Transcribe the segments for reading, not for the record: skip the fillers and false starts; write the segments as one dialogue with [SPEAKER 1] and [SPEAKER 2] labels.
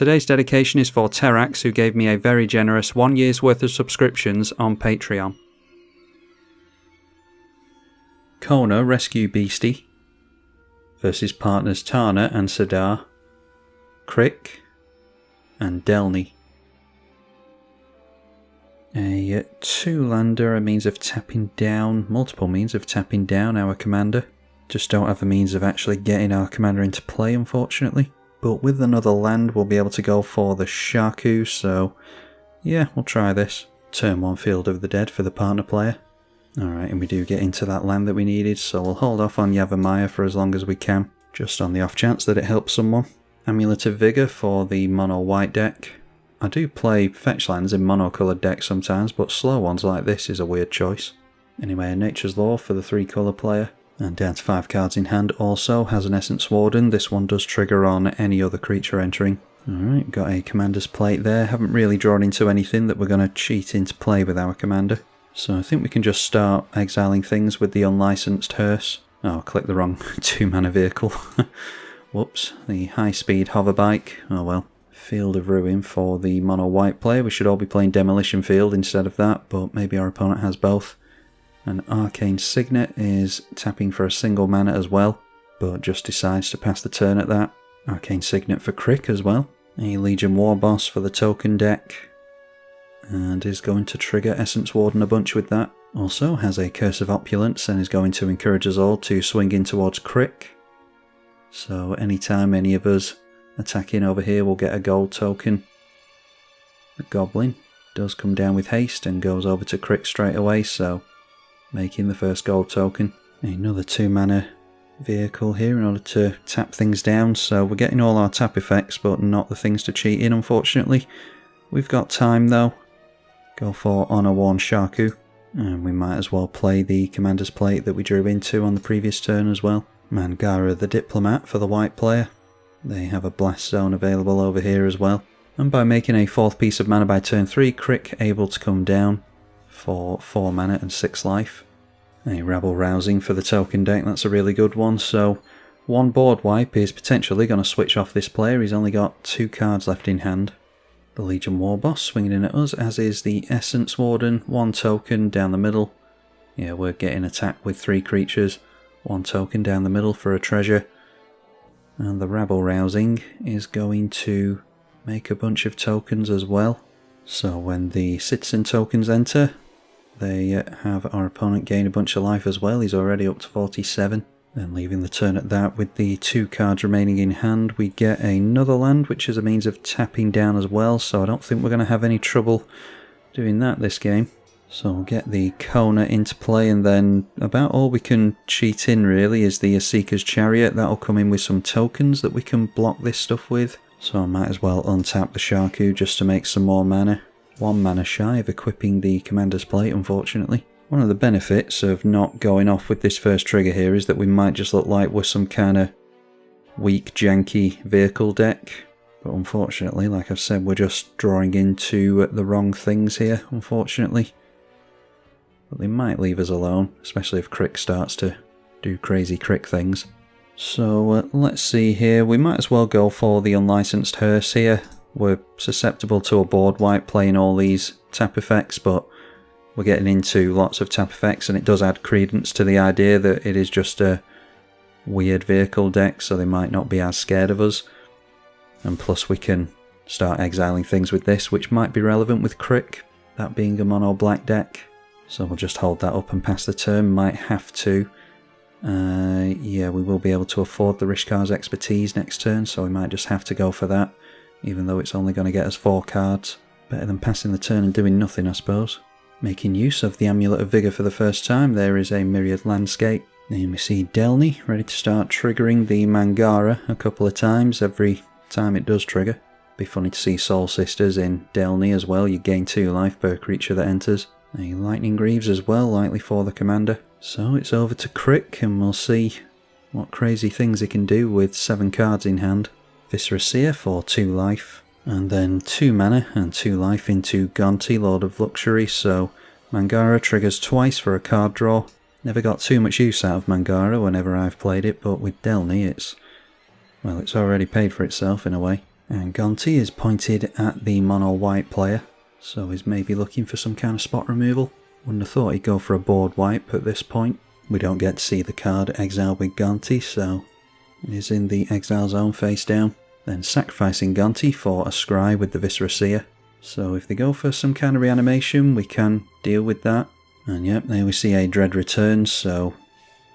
[SPEAKER 1] Today's dedication is for Terax, who gave me a very generous 1 year's worth of subscriptions on Patreon. Kona, Rescue Beastie, versus partners Tana and Sidar, Krrik, and Delney. A 2-lander, a means of tapping down, multiple means of tapping down our commander. Just don't have the means of actually getting our commander into play, unfortunately. But with another land, we'll be able to go for the Shaku, so yeah, we'll try this. Turn 1 Field of the Dead for the partner player. Alright, and we do get into that land that we needed, so we'll hold off on Yavimaya for as long as we can, just on the off chance that it helps someone. Amulet of Vigor for the mono white deck. I do play fetch lands in mono-coloured decks sometimes, but slow ones like this is a weird choice. Anyway, Nature's Law for the 3-colour player. And down to 5 cards in hand also has an Essence Warden. This one does trigger on any other creature entering. Alright, got a Commander's Plate there. Haven't really drawn into anything that we're going to cheat into play with our commander. So I think we can just start exiling things with the unlicensed hearse. Oh, clicked the wrong 2-mana vehicle. Whoops, the high-speed hoverbike. Oh well. Field of Ruin for the mono-white player. We should all be playing Demolition Field instead of that, but maybe our opponent has both. An Arcane Signet is tapping for a single mana as well, but just decides to pass the turn at that. Arcane Signet for Krrik as well. A Legion War Boss for the token deck, and is going to trigger Essence Warden a bunch with that. Also has a Curse of Opulence and is going to encourage us all to swing in towards Krrik. So anytime any of us attacking over here will get a gold token. The Goblin does come down with haste and goes over to Krrik straight away, so making the first gold token. Another 2-mana vehicle here in order to tap things down, so we're getting all our tap effects but not the things to cheat in, unfortunately. We've got time though. Go for Honor Worn Shaku, and we might as well play the Commander's Plate that we drew into on the previous turn as well. Mangara the Diplomat for the white player. They have a Blast Zone available over here as well. And by making a 4th piece of mana by turn 3, Krrik able to come down for 4 mana and 6 life. A Rabble Rousing for the token deck, that's a really good one. So 1 board wipe is potentially going to switch off this player. He's only got 2 cards left in hand. The Legion War Boss swinging in at us, as is the Essence Warden. 1 token down the middle. Yeah, we're getting attacked with 3 creatures. 1 token down the middle for a treasure. And the Rabble Rousing is going to make a bunch of tokens as well. So when the citizen tokens enter, they have our opponent gain a bunch of life as well. He's already up to 47. Then leaving the turn at that with the 2 cards remaining in hand, we get another land, which is a means of tapping down as well. So I don't think we're going to have any trouble doing that this game. So we'll get the Kona into play, and then about all we can cheat in really is the Seeker's Chariot. That'll come in with some tokens that we can block this stuff with. So I might as well untap the Shaku just to make some more mana. 1 mana shy of equipping the Commander's Plate, unfortunately. One of the benefits of not going off with this first trigger here is that we might just look like we're some kind of weak, janky vehicle deck. But unfortunately, like I've said, we're just drawing into the wrong things here, unfortunately. But they might leave us alone, especially if Krrik starts to do crazy Krrik things. So let's see here. We might as well go for the unlicensed hearse here. We're susceptible to a board wipe playing all these tap effects, but we're getting into lots of tap effects, and it does add credence to the idea that it is just a weird vehicle deck, so they might not be as scared of us. And plus we can start exiling things with this, which might be relevant with Krrik, that being a mono black deck. So we'll just hold that up and pass the turn. Might have to. Yeah, we will be able to afford the Rishkar's Expertise next turn, so we might just have to go for that, even though it's only going to get us 4 cards. Better than passing the turn and doing nothing, I suppose. Making use of the Amulet of Vigor for the first time, there is a Myriad Landscape. Then we see Delney ready to start triggering the Mangara a couple of times every time it does trigger. Be funny to see Soul Sisters in Delney as well. You gain 2 life per creature that enters. A Lightning Greaves as well, likely for the commander. So it's over to Krrik, and we'll see what crazy things he can do with 7 cards in hand. Viscera Seer for 2 life, and then 2 mana and 2 life into Gonti, Lord of Luxury, so Mangara triggers twice for a card draw. Never got too much use out of Mangara whenever I've played it, but with Delney it's already paid for itself in a way. And Gonti is pointed at the mono white player, so he's maybe looking for some kind of spot removal. Wouldn't have thought he'd go for a board wipe at this point. We don't get to see the card exiled with Gonti, so he's in the exile zone face down. Then sacrificing Gonti for a scry with the Viscera Seer. So if they go for some kind of reanimation, we can deal with that. And yep, there we see a Dread return, so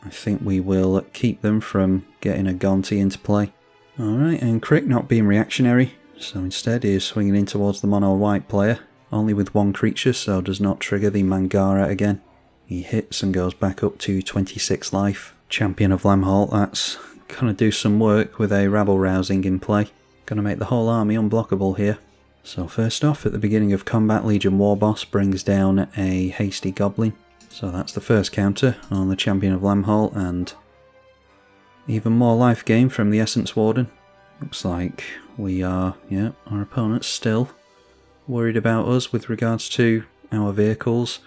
[SPEAKER 1] I think we will keep them from getting a Gonti into play. Alright, and Krrik not being reactionary, so instead he is swinging in towards the mono white player, only with one creature, so does not trigger the Mangara again. He hits and goes back up to 26 life. Champion of Lamholt, that's gonna do some work with a rabble rousing in play. Gonna make the whole army unblockable here. So first off, at the beginning of combat, Legion Warboss brings down a hasty goblin. So that's the first counter on the Champion of Lamholt, and even more life gain from the Essence Warden. Looks like we are, yeah, our opponent's still worried about us with regards to our vehicles,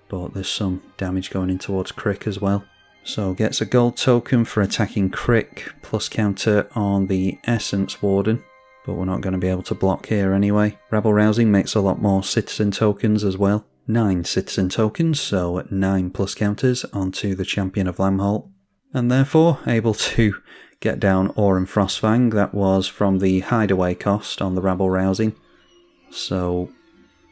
[SPEAKER 1] but there's some damage going in towards Krrik as well. So gets a gold token for attacking Krrik, plus counter on the Essence Warden, but we're not going to be able to block here anyway. Rabble Rousing makes a lot more citizen tokens as well. 9 citizen tokens, so 9 plus counters onto the Champion of Lamholt, and therefore able to get down Aurum Frostfang. That was from the hideaway cost on the Rabble Rousing, so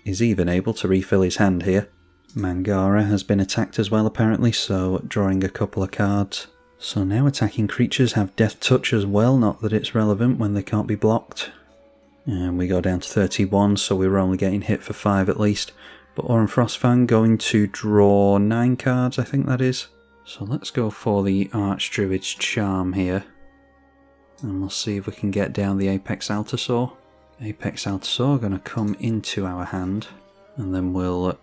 [SPEAKER 1] is even able to refill his hand here. Mangara has been attacked as well apparently, so drawing a couple of cards. So now attacking creatures have Death Touch as well, not that it's relevant when they can't be blocked. And we go down to 31, so we were only getting hit for 5 at least. But Aurum Frostfang going to draw 9 cards, I think that is. So let's go for the Archdruid's Charm here. And we'll see if we can get down the Apex Altasaur. Apex Altasaur going to come into our hand. And then we'll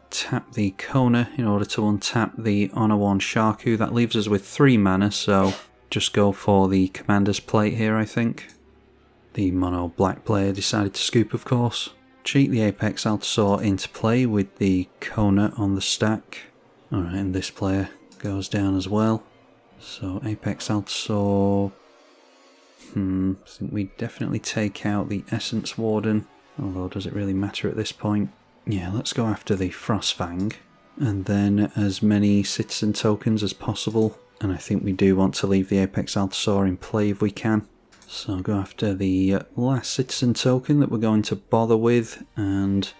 [SPEAKER 1] tap the Kona in order to untap the Honor 1 Sharku. That leaves us with 3 mana, so just go for the Commander's Plate here, I think. The mono black player decided to scoop, of course. Cheat the Apex Altasaur into play with the Kona on the stack. Alright, and this player goes down as well. So Apex Altasaur... I think we definitely take out the Essence Warden. Although, does it really matter at this point? Yeah, let's go after the Frostfang, and then as many citizen tokens as possible, and I think we do want to leave the Apex Altasaur in play if we can. So go after the last citizen token that we're going to bother with, and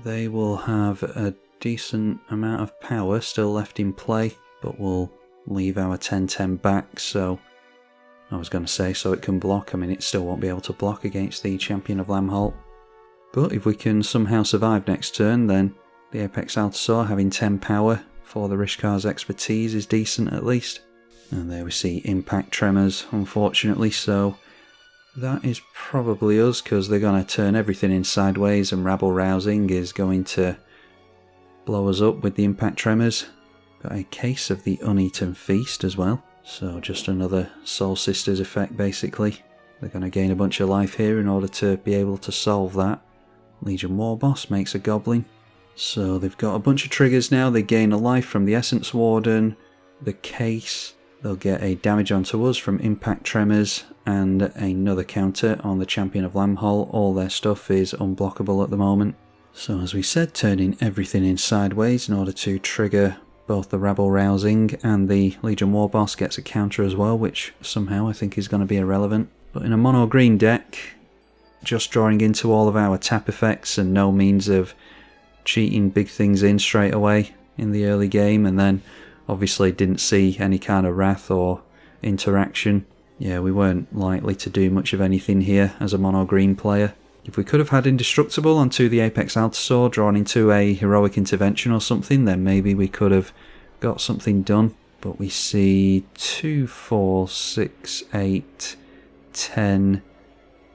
[SPEAKER 1] they will have a decent amount of power still left in play, but we'll leave our 10/10 back, so I was going to say so it can block. I mean, it still won't be able to block against the Champion of Lamholt. But if we can somehow survive next turn, then the Apex Altasaur having 10 power for the Rishkar's expertise is decent at least. And there we see Impact Tremors, unfortunately, so that is probably us, because they're going to turn everything in sideways, and Rabble Rousing is going to blow us up with the Impact Tremors. Got a case of the Uneaten Feast as well, so just another Soul Sisters effect basically. They're going to gain a bunch of life here in order to be able to solve that. Legion Warboss makes a Goblin. So they've got a bunch of triggers now. They gain a life from the Essence Warden, the case. They'll get a damage onto us from Impact Tremors, and another counter on the Champion of Lamholt. All their stuff is unblockable at the moment. So as we said, turning everything in sideways in order to trigger both the Rabble Rousing, and the Legion Warboss gets a counter as well, which somehow I think is going to be irrelevant. But in a mono green deck, just drawing into all of our tap effects and no means of cheating big things in straight away in the early game, and then obviously didn't see any kind of wrath or interaction. Yeah, we weren't likely to do much of anything here as a mono green player. If we could have had Indestructible onto the Apex Altasaur, drawn into a Heroic Intervention or something, then maybe we could have got something done. But we see 2, 4, 6, 8, 10,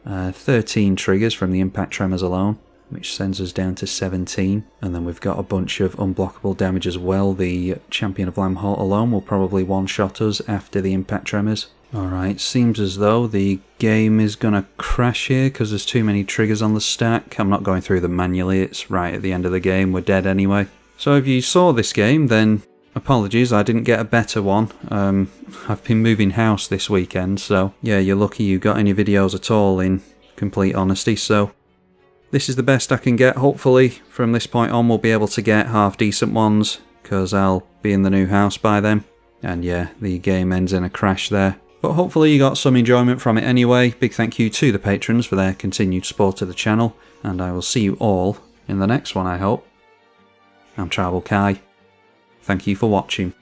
[SPEAKER 1] 13 triggers from the Impact Tremors alone, which sends us down to 17. And then we've got a bunch of unblockable damage as well. The Champion of Lamholt alone will probably one-shot us after the Impact Tremors. Alright, seems as though the game is going to crash here because there's too many triggers on the stack. I'm not going through them manually, it's right at the end of the game, we're dead anyway. So if you saw this game, then apologies, I didn't get a better one. I've been moving house this weekend, so yeah, you're lucky you got any videos at all, in complete honesty. So this is the best I can get. Hopefully from this point on we'll be able to get half decent ones, because I'll be in the new house by then. And yeah, the game ends in a crash there. But hopefully you got some enjoyment from it anyway. Big thank you to the patrons for their continued support of the channel, and I will see you all in the next one, I hope. I'm tribalkai. Thank you for watching.